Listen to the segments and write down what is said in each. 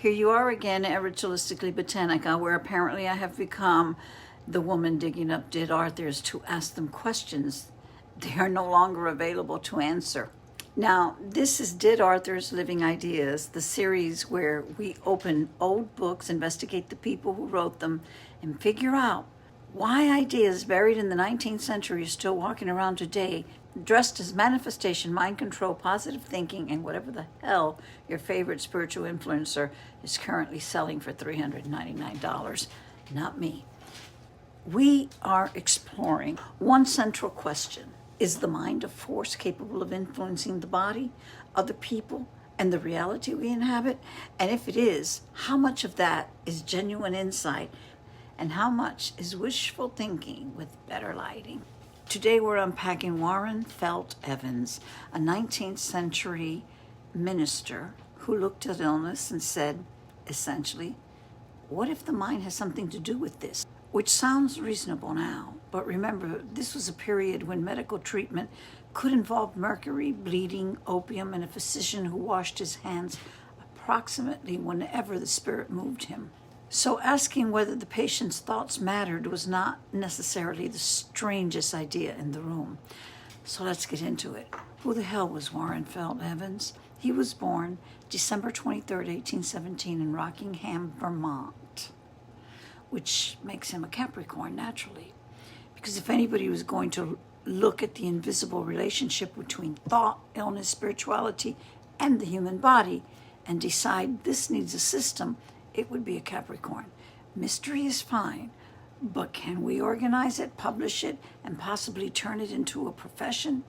Here you are again at Ritualistically Botanica, where apparently I have become the woman digging up dead authors to ask them questions they are no longer available to answer. Now, this is Dead Authors Living Ideas, the series where we open old books, investigate the people who wrote them, and figure out why ideas buried in the 19th century are still walking around today, dressed as manifestation, mind control, positive thinking, and whatever the hell your favorite spiritual influencer is currently selling for $399. Not me. We are exploring one central question. Is the mind a force capable of influencing the body, other people, and the reality we inhabit? And if it is, how much of that is genuine insight and how much is wishful thinking with better lighting? Today we're unpacking Warren Felt Evans, a 19th century minister who looked at illness and said, essentially, what if the mind has something to do with this? Which sounds reasonable now, but remember, this was a period when medical treatment could involve mercury, bleeding, opium, and a physician who washed his hands approximately whenever the spirit moved him. So asking whether the patient's thoughts mattered was not necessarily the strangest idea in the room. So let's get into it. Who the hell was Warren Felt Evans? He was born December 23rd, 1817 in Rockingham, Vermont, which makes him a Capricorn naturally. Because if anybody was going to look at the invisible relationship between thought, illness, spirituality, and the human body and decide this needs a system, it would be a Capricorn. Mystery is fine, but can we organize it, publish it, and possibly turn it into a profession?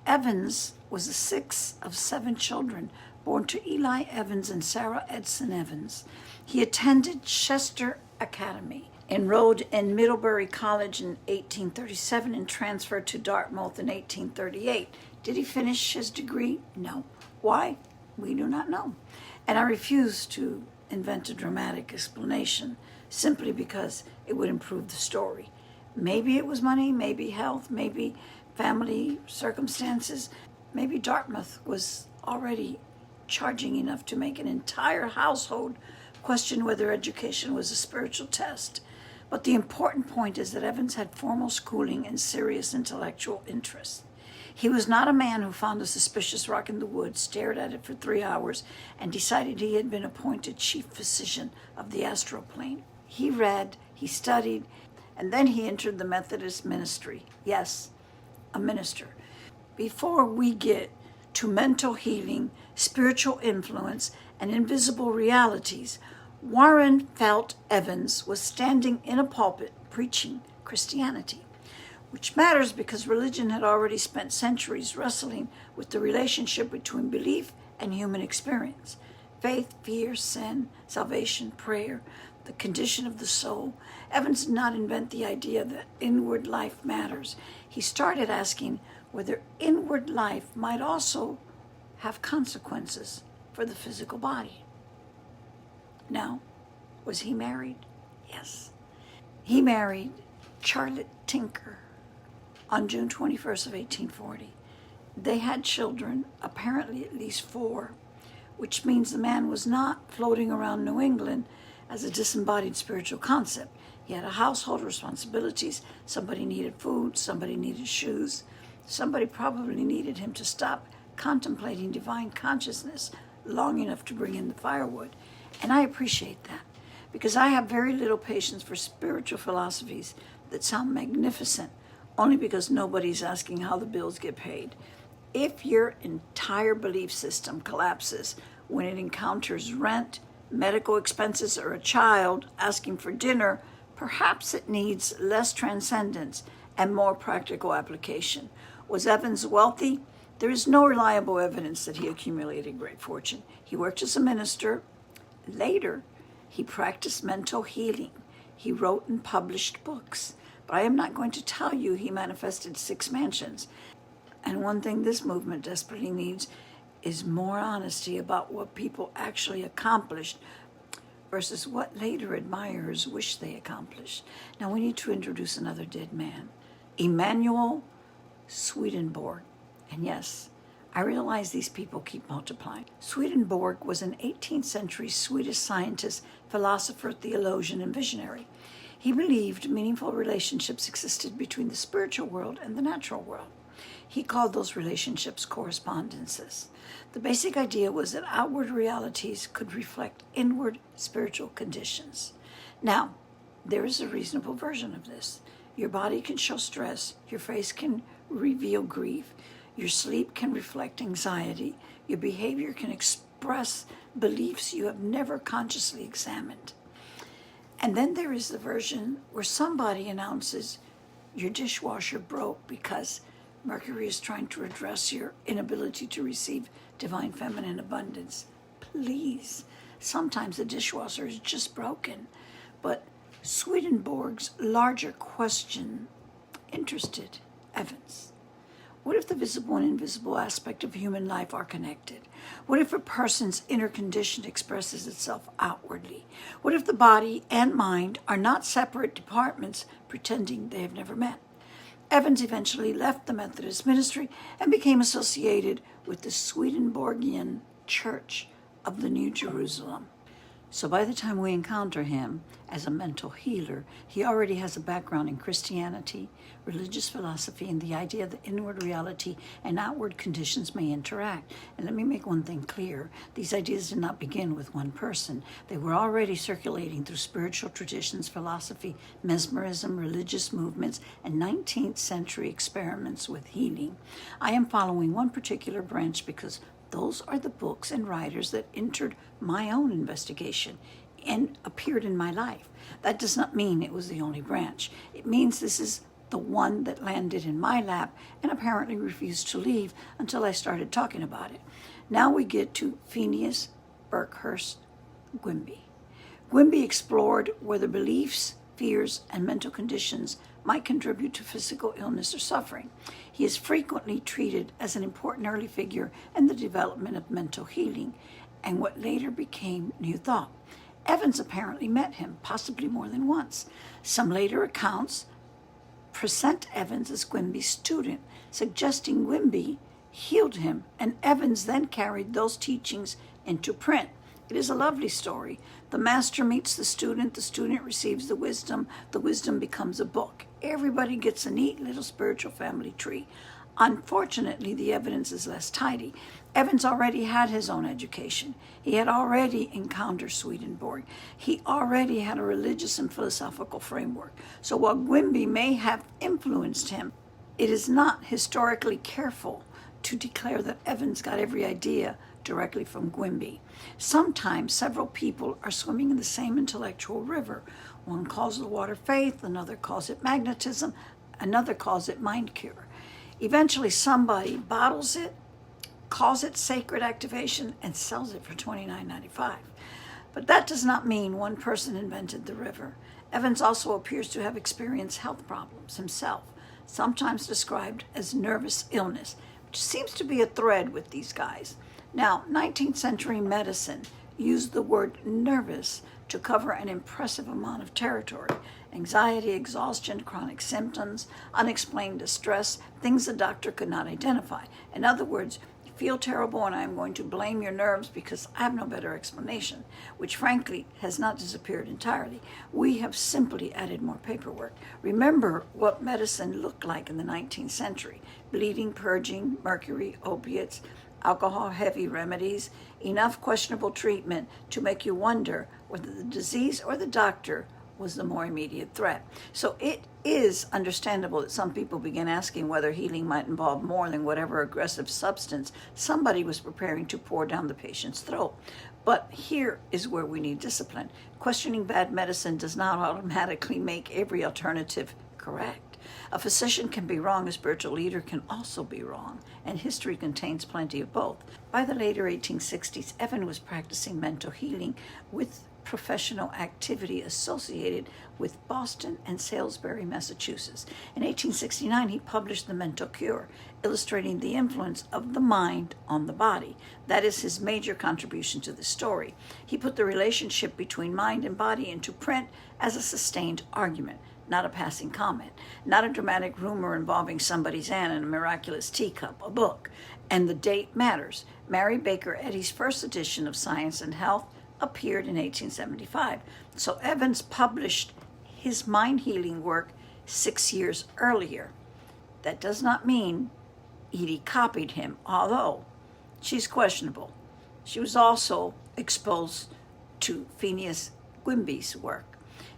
Evans was the sixth of 7 children born to Eli Evans and Sarah Edson Evans. He attended Chester Academy, enrolled in Middlebury College in 1837, and transferred to Dartmouth in 1838. Did he finish his degree? No. Why? We do not know. And I refuse to invent a dramatic explanation simply because it would improve the story. Maybe it was money, maybe health, maybe family circumstances. Maybe Dartmouth was already charging enough to make an entire household question whether education was a spiritual test. But the important point is that Evans had formal schooling and serious intellectual interests. He was not a man who found a suspicious rock in the woods, stared at it for 3 hours, and decided he had been appointed chief physician of the astral plane. He read, he studied, and then he entered the Methodist ministry. Yes, a minister. Before we get to mental healing, spiritual influence, and invisible realities, Warren Felt Evans was standing in a pulpit preaching Christianity, which matters because religion had already spent centuries wrestling with the relationship between belief and human experience. Faith, fear, sin, salvation, prayer, the condition of the soul. Evans did not invent the idea that inward life matters. He started asking whether inward life might also have consequences for the physical body. Now, was he married? Yes. He married Charlotte Tinker on June 21st of 1840. They had children, apparently at least 4, which means the man was not floating around New England as a disembodied spiritual concept. He had a household responsibilities. Somebody needed food, somebody needed shoes. Somebody probably needed him to stop contemplating divine consciousness long enough to bring in the firewood. And I appreciate that, because I have very little patience for spiritual philosophies that sound magnificent only because nobody's asking how the bills get paid. If your entire belief system collapses when it encounters rent, medical expenses, or a child asking for dinner, perhaps it needs less transcendence and more practical application. Was Evans wealthy? There is no reliable evidence that he accumulated great fortune. He worked as a minister. Later, he practiced mental healing. He wrote and published books. But I am not going to tell you he manifested 6 mansions. And one thing this movement desperately needs is more honesty about what people actually accomplished versus what later admirers wish they accomplished. Now we need to introduce another dead man, Emanuel Swedenborg. And yes, I realize these people keep multiplying. Swedenborg was an 18th century Swedish scientist, philosopher, theologian, and visionary. He believed meaningful relationships existed between the spiritual world and the natural world. He called those relationships correspondences. The basic idea was that outward realities could reflect inward spiritual conditions. Now, there is a reasonable version of this. Your body can show stress, your face can reveal grief, your sleep can reflect anxiety, your behavior can express beliefs you have never consciously examined. And then there is the version where somebody announces your dishwasher broke because Mercury is trying to address your inability to receive divine feminine abundance. Please, sometimes the dishwasher is just broken. But Swedenborg's larger question interested Evans. What if the visible and invisible aspect of human life are connected? What if a person's inner condition expresses itself outwardly? What if the body and mind are not separate departments pretending they have never met? Evans eventually left the Methodist ministry and became associated with the Swedenborgian Church of the New Jerusalem. So by the time we encounter him as a mental healer, he already has a background in Christianity, religious philosophy, and the idea that inward reality and outward conditions may interact. And let me make one thing clear. These ideas did not begin with one person. They were already circulating through spiritual traditions, philosophy, mesmerism, religious movements, and 19th century experiments with healing. I am following one particular branch because those are the books and writers that entered my own investigation and appeared in my life. That does not mean it was the only branch. It means this is the one that landed in my lap and apparently refused to leave until I started talking about it. Now we get to Phineas Parkhurst Quimby. Quimby explored whether beliefs, fears, and mental conditions might contribute to physical illness or suffering. He is frequently treated as an important early figure in the development of mental healing and what later became New Thought. Evans apparently met him, possibly more than once. Some later accounts present Evans as Quimby's student, suggesting Quimby healed him, and Evans then carried those teachings into print. It is a lovely story. The master meets the student receives the wisdom becomes a book. Everybody gets a neat little spiritual family tree. Unfortunately, the evidence is less tidy. Evans already had his own education. He had already encountered Swedenborg. He already had a religious and philosophical framework. So while Quimby may have influenced him, it is not historically careful to declare that Evans got every idea directly from Quimby. Sometimes several people are swimming in the same intellectual river. One calls the water faith, another calls it magnetism, another calls it mind cure. Eventually somebody bottles it, calls it sacred activation, and sells it for $29.95. But that does not mean one person invented the river. Evans also appears to have experienced health problems himself, sometimes described as nervous illness, which seems to be a thread with these guys. Now, 19th century medicine used the word nervous to cover an impressive amount of territory. Anxiety, exhaustion, chronic symptoms, unexplained distress, things the doctor could not identify. In other words, you feel terrible and I'm going to blame your nerves because I have no better explanation, which frankly has not disappeared entirely. We have simply added more paperwork. Remember what medicine looked like in the 19th century. Bleeding, purging, mercury, opiates, alcohol-heavy remedies, enough questionable treatment to make you wonder whether the disease or the doctor was the more immediate threat. So it is understandable that some people began asking whether healing might involve more than whatever aggressive substance somebody was preparing to pour down the patient's throat. But here is where we need discipline. Questioning bad medicine does not automatically make every alternative correct. A physician can be wrong, a spiritual leader can also be wrong, and history contains plenty of both. By the later 1860s, Evans was practicing mental healing with professional activity associated with Boston and Salisbury, Massachusetts. In 1869, he published The Mental Cure, illustrating the influence of the mind on the body. That is his major contribution to the story. He put the relationship between mind and body into print as a sustained argument, not a passing comment, not a dramatic rumor involving somebody's aunt and a miraculous teacup, a book. And the date matters. Mary Baker Eddy's first edition of Science and Health appeared in 1875. So Evans published his mind healing work 6 years earlier. That does not mean Edie copied him, although she's questionable. She was also exposed to Phineas Quimby's work.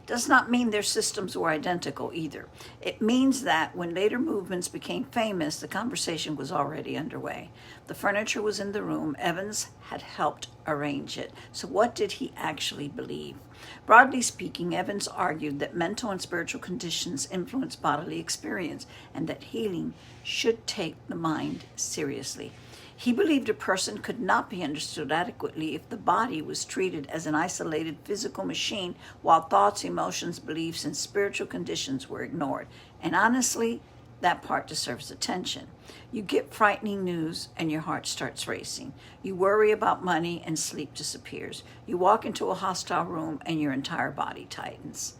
Does not mean their systems were identical either. It means that when later movements became famous, the conversation was already underway. The furniture was in the room. Evans had helped arrange it. So what did he actually believe? Broadly speaking, Evans argued that mental and spiritual conditions influence bodily experience and that healing should take the mind seriously. He believed a person could not be understood adequately if the body was treated as an isolated physical machine while thoughts, emotions, beliefs, and spiritual conditions were ignored. And honestly, that part deserves attention. You get frightening news and your heart starts racing. You worry about money and sleep disappears. You walk into a hostile room and your entire body tightens.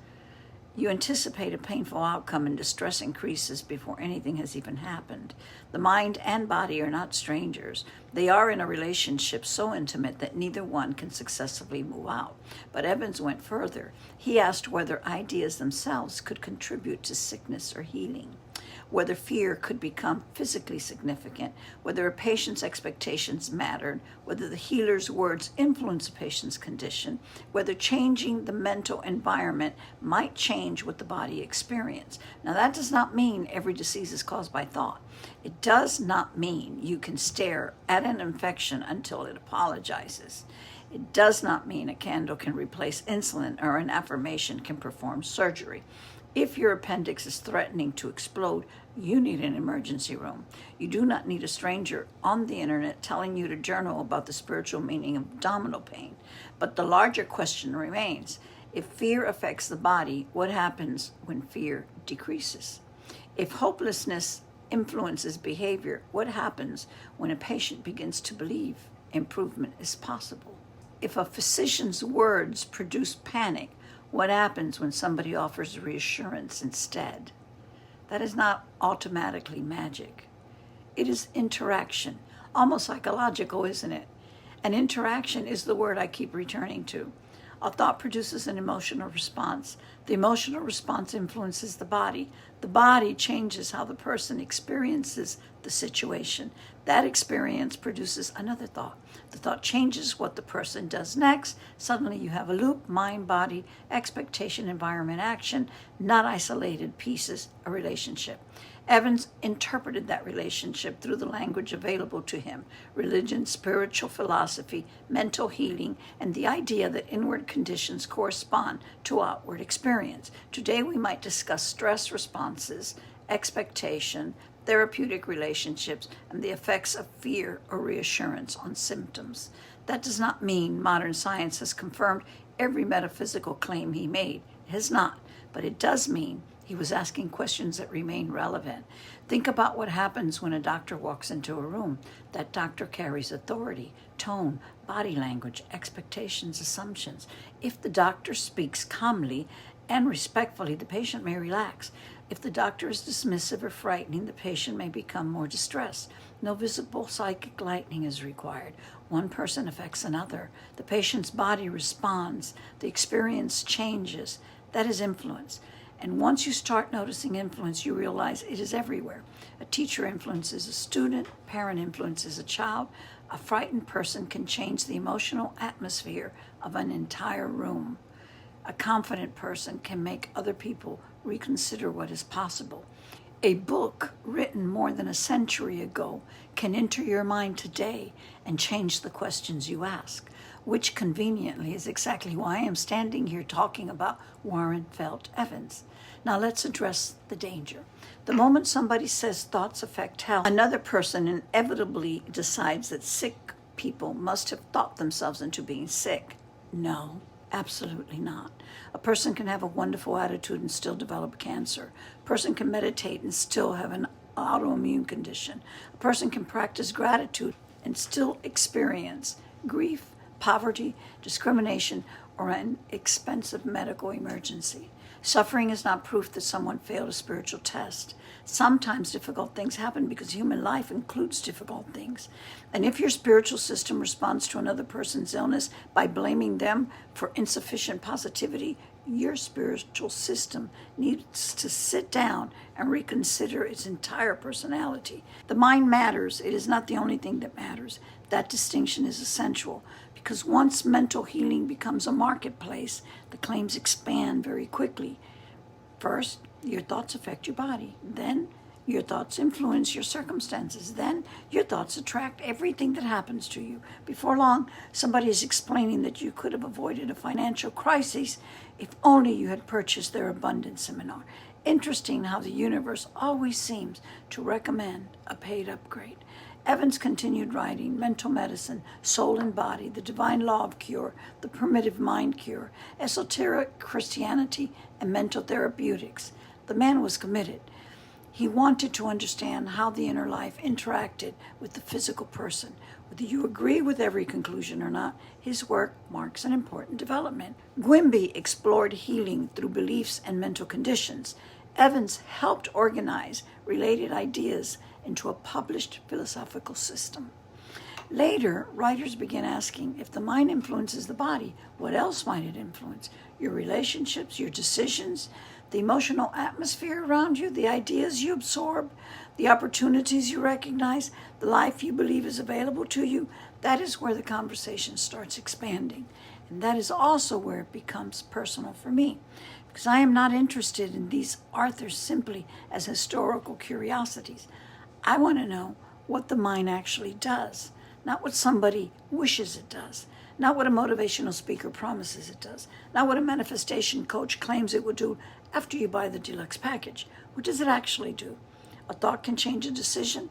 You anticipate a painful outcome and distress increases before anything has even happened. The mind and body are not strangers. They are in a relationship so intimate that neither one can successfully move out. But Evans went further. He asked whether ideas themselves could contribute to sickness or healing, whether fear could become physically significant, whether a patient's expectations mattered, whether the healer's words influence a patient's condition, whether changing the mental environment might change what the body experienced. Now, that does not mean every disease is caused by thought. It does not mean you can stare at an infection until it apologizes. It does not mean a candle can replace insulin or an affirmation can perform surgery. If your appendix is threatening to explode, you need an emergency room. You do not need a stranger on the internet telling you to journal about the spiritual meaning of abdominal pain. But the larger question remains, if fear affects the body, what happens when fear decreases? If hopelessness influences behavior, what happens when a patient begins to believe improvement is possible? If a physician's words produce panic, what happens when somebody offers reassurance instead? That is not automatically magic. It is interaction, almost psychological, isn't it? And interaction is the word I keep returning to. A thought produces an emotional response. The emotional response influences the body. The body changes how the person experiences the situation. That experience produces another thought. The thought changes what the person does next. Suddenly you have a loop: mind, body, expectation, environment, action, not isolated pieces, a relationship. Evans interpreted that relationship through the language available to him: religion, spiritual philosophy, mental healing, and the idea that inward conditions correspond to outward experience. Today we might discuss stress responses, expectation, therapeutic relationships, and the effects of fear or reassurance on symptoms. That does not mean modern science has confirmed every metaphysical claim he made. It has not, but it does mean he was asking questions that remain relevant. Think about what happens when a doctor walks into a room. That doctor carries authority, tone, body language, expectations, assumptions. If the doctor speaks calmly and respectfully, the patient may relax. If the doctor is dismissive or frightening, the patient may become more distressed. No visible psychic lightning is required. One person affects another. The patient's body responds. The experience changes. That is influence. And once you start noticing influence, you realize it is everywhere. A teacher influences a student, a parent influences a child. A frightened person can change the emotional atmosphere of an entire room. A confident person can make other people reconsider what is possible. A book written more than a century ago can enter your mind today and change the questions you ask, which conveniently is exactly why I am standing here talking about Warren Felt Evans. Now let's address the danger. The moment somebody says thoughts affect health, another person inevitably decides that sick people must have thought themselves into being sick. No, absolutely not. A person can have a wonderful attitude and still develop cancer. A person can meditate and still have an autoimmune condition. A person can practice gratitude and still experience grief, poverty, discrimination, or an expensive medical emergency. Suffering is not proof that someone failed a spiritual test. Sometimes difficult things happen because human life includes difficult things. And if your spiritual system responds to another person's illness by blaming them for insufficient positivity, your spiritual system needs to sit down and reconsider its entire personality. The mind matters. It is not the only thing that matters. That distinction is essential because once mental healing becomes a marketplace, the claims expand very quickly. First, your thoughts affect your body. Then, your thoughts influence your circumstances. Then, your thoughts attract everything that happens to you. Before long, somebody is explaining that you could have avoided a financial crisis if only you had purchased their abundance seminar. Interesting how the universe always seems to recommend a paid upgrade. Evans continued writing Mental Medicine, Soul and Body, The Divine Law of Cure, The Primitive Mind Cure, Esoteric Christianity, and Mental Therapeutics. The man was committed. He wanted to understand how the inner life interacted with the physical person. Whether you agree with every conclusion or not, his work marks an important development. Quimby explored healing through beliefs and mental conditions. Evans helped organize related ideas into a published philosophical system. Later, writers began asking, if the mind influences the body, what else might it influence? Your relationships, your decisions, the emotional atmosphere around you, the ideas you absorb, the opportunities you recognize, the life you believe is available to you. That is where the conversation starts expanding. And that is also where it becomes personal for me, because I am not interested in these authors simply as historical curiosities. I want to know what the mind actually does, not what somebody wishes it does, not what a motivational speaker promises it does, not what a manifestation coach claims it would do after you buy the deluxe package. What does it actually do? A thought can change a decision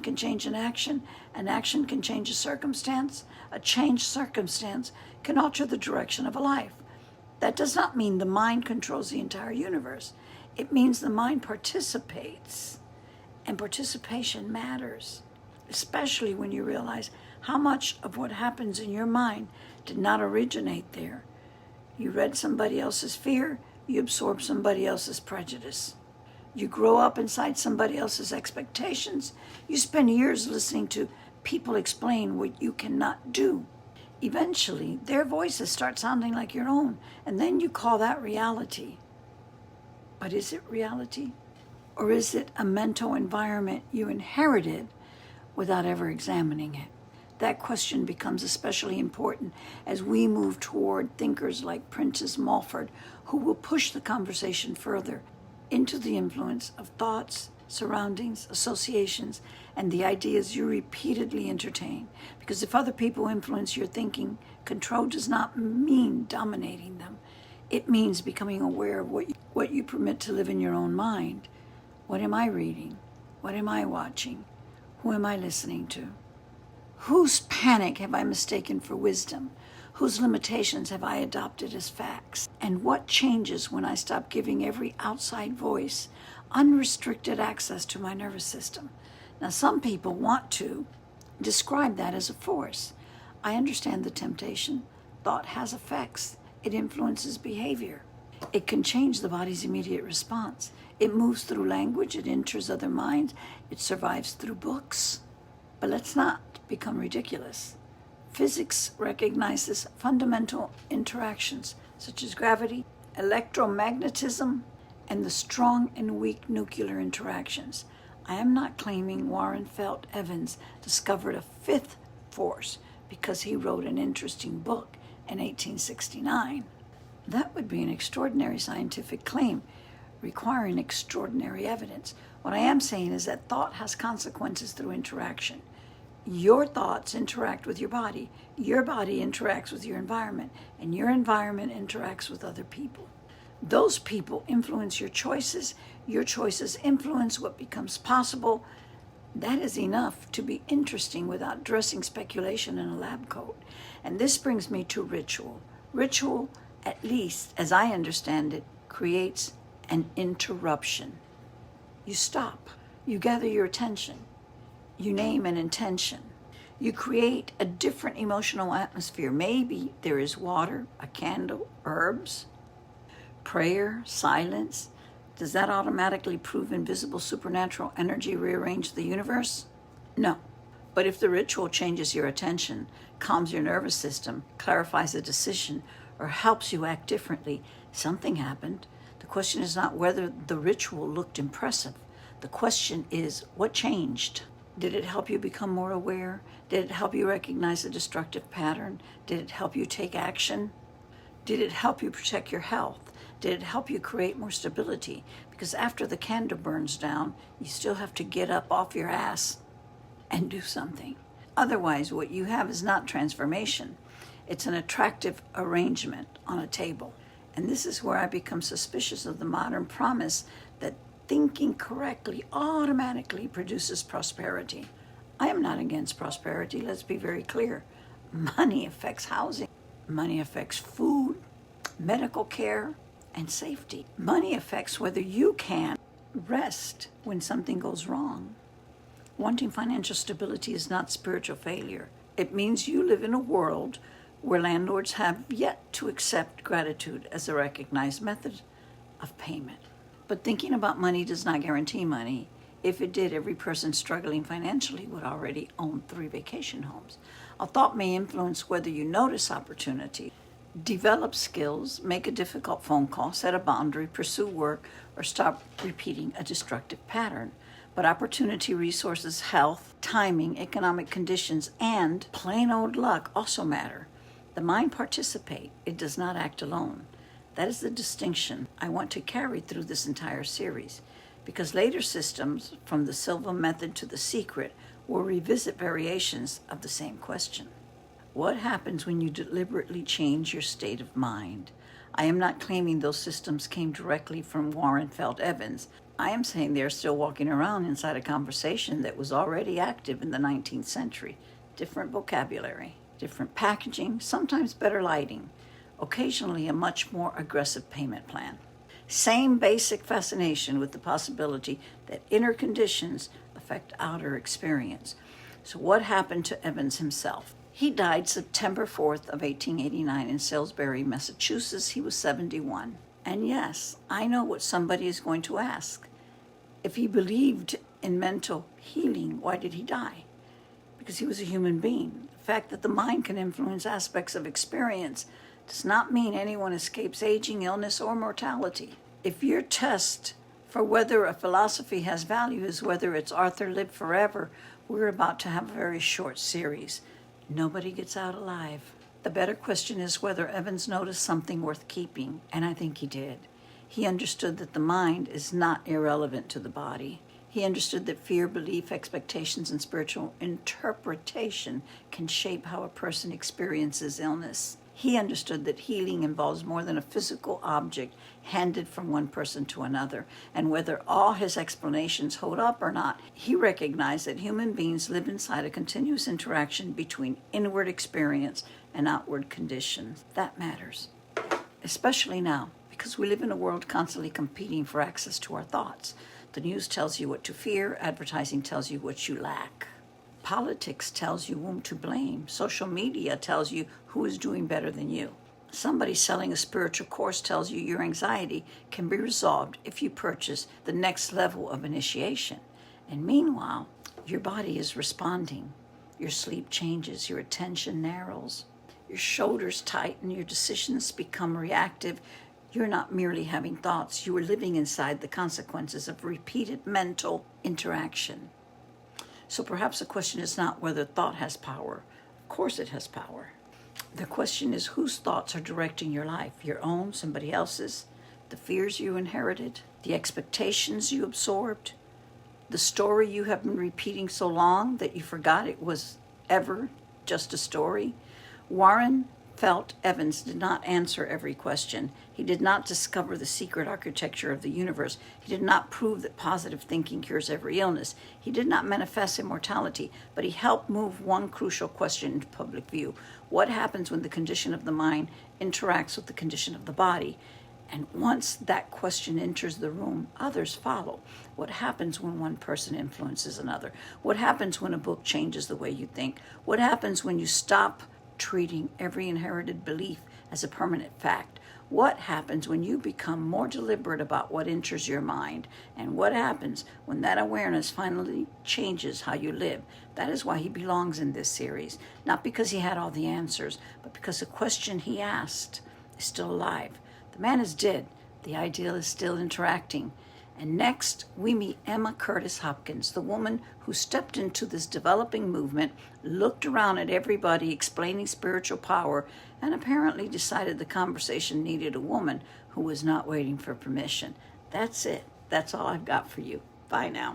can change an action can change a circumstance, a changed circumstance can alter the direction of a life. That does not mean the mind controls the entire universe. It means the mind participates. And participation matters, especially when you realize how much of what happens in your mind did not originate there. You read somebody else's fear, you absorb somebody else's prejudice. You grow up inside somebody else's expectations. You spend years listening to people explain what you cannot do. Eventually, their voices start sounding like your own, and then you call that reality. But is it reality? Or is it a mental environment you inherited without ever examining it? That question becomes especially important as we move toward thinkers like Prentice Mulford, who will push the conversation further into the influence of thoughts, surroundings, associations, and the ideas you repeatedly entertain. Because if other people influence your thinking, control does not mean dominating them. It means becoming aware of what you permit to live in your own mind. What am I reading? What am I watching? Who am I listening to? Whose panic have I mistaken for wisdom? Whose limitations have I adopted as facts? And what changes when I stop giving every outside voice unrestricted access to my nervous system? Now, some people want to describe that as a force. I understand the temptation. Thought has effects. It influences behavior. It can change the body's immediate response. It moves through language. It enters other minds. It survives through books. But let's not become ridiculous. Physics recognizes fundamental interactions such as gravity, electromagnetism, and the strong and weak nuclear interactions. I am not claiming Warren Felt Evans discovered a fifth force because he wrote an interesting book in 1869. That would be an extraordinary scientific claim requiring extraordinary evidence. What I am saying is that thought has consequences through interaction. Your thoughts interact with your body interacts with your environment, and your environment interacts with other people. Those people influence your choices influence what becomes possible. That is enough to be interesting without dressing speculation in a lab coat. And this brings me to ritual. Ritual, at least as I understand it, creates an interruption. You stop. You gather your attention. You name an intention. You create a different emotional atmosphere. Maybe there is water, a candle, herbs. Prayer, silence, does that automatically prove invisible supernatural energy rearrange the universe? No. But if the ritual changes your attention, calms your nervous system, clarifies a decision, or helps you act differently, something happened. The question is not whether the ritual looked impressive. The question is, what changed? Did it help you become more aware? Did it help you recognize a destructive pattern? Did it help you take action? Did it help you protect your health? Did it help you create more stability? Because after the candle burns down, you still have to get up off your ass and do something. Otherwise, what you have is not transformation. It's an attractive arrangement on a table. And this is where I become suspicious of the modern promise that thinking correctly automatically produces prosperity. I am not against prosperity, let's be very clear. Money affects housing. Money affects food, medical care, and safety. Money affects whether you can rest when something goes wrong. Wanting financial stability is not spiritual failure. It means you live in a world where landlords have yet to accept gratitude as a recognized method of payment. But thinking about money does not guarantee money. If it did, every person struggling financially would already own 3 vacation homes. A thought may influence whether you notice opportunity, develop skills, make a difficult phone call, set a boundary, pursue work, or stop repeating a destructive pattern. But opportunity, resources, health, timing, economic conditions, and plain old luck also matter. The mind participates, it does not act alone. That is the distinction I want to carry through this entire series, because later systems, from the Silva method to the secret, will revisit variations of the same question. What happens when you deliberately change your state of mind? I am not claiming those systems came directly from Warren Felt Evans. I am saying they're still walking around inside a conversation that was already active in the 19th century. Different vocabulary, different packaging, sometimes better lighting, occasionally a much more aggressive payment plan. Same basic fascination with the possibility that inner conditions affect outer experience. So what happened to Evans himself? He died September 4th of 1889 in Salisbury, Massachusetts. He was 71. And yes, I know what somebody is going to ask. If he believed in mental healing, why did he die? Because he was a human being. The fact that the mind can influence aspects of experience does not mean anyone escapes aging, illness, or mortality. If your test for whether a philosophy has value is whether it's Arthur lived forever, we're about to have a very short series. Nobody gets out alive. The better question is whether Evans noticed something worth keeping, and I think he did. He understood that the mind is not irrelevant to the body. He understood that fear, belief, expectations, and spiritual interpretation can shape how a person experiences illness. He understood that healing involves more than a physical object handed from one person to another, and whether all his explanations hold up or not, he recognized that human beings live inside a continuous interaction between inward experience and outward conditions. That matters, especially now, because we live in a world constantly competing for access to our thoughts. The news tells you what to fear, advertising tells you what you lack. Politics tells you whom to blame. Social media tells you who is doing better than you. Somebody selling a spiritual course tells you your anxiety can be resolved if you purchase the next level of initiation. And meanwhile, your body is responding. Your sleep changes, your attention narrows, your shoulders tighten, your decisions become reactive. You're not merely having thoughts, you are living inside the consequences of repeated mental interaction. So perhaps the question is not whether thought has power. Of course it has power. The question is whose thoughts are directing your life, your own, somebody else's, the fears you inherited, the expectations you absorbed, the story you have been repeating so long that you forgot it was ever just a story. Warren Felt Evans did not answer every question. He did not discover the secret architecture of the universe. He did not prove that positive thinking cures every illness. He did not manifest immortality, but he helped move one crucial question into public view. What happens when the condition of the mind interacts with the condition of the body? And once that question enters the room, others follow. What happens when one person influences another? What happens when a book changes the way you think? What happens when you stop treating every inherited belief as a permanent fact? What happens when you become more deliberate about what enters your mind? And what happens when that awareness finally changes how you live? That is why he belongs in this series. Not because he had all the answers, but because the question he asked is still alive. The man is dead. The ideal is still interacting. And next, we meet Emma Curtis Hopkins, the woman who stepped into this developing movement, looked around at everybody explaining spiritual power, and apparently decided the conversation needed a woman who was not waiting for permission. That's it. That's all I've got for you. Bye now.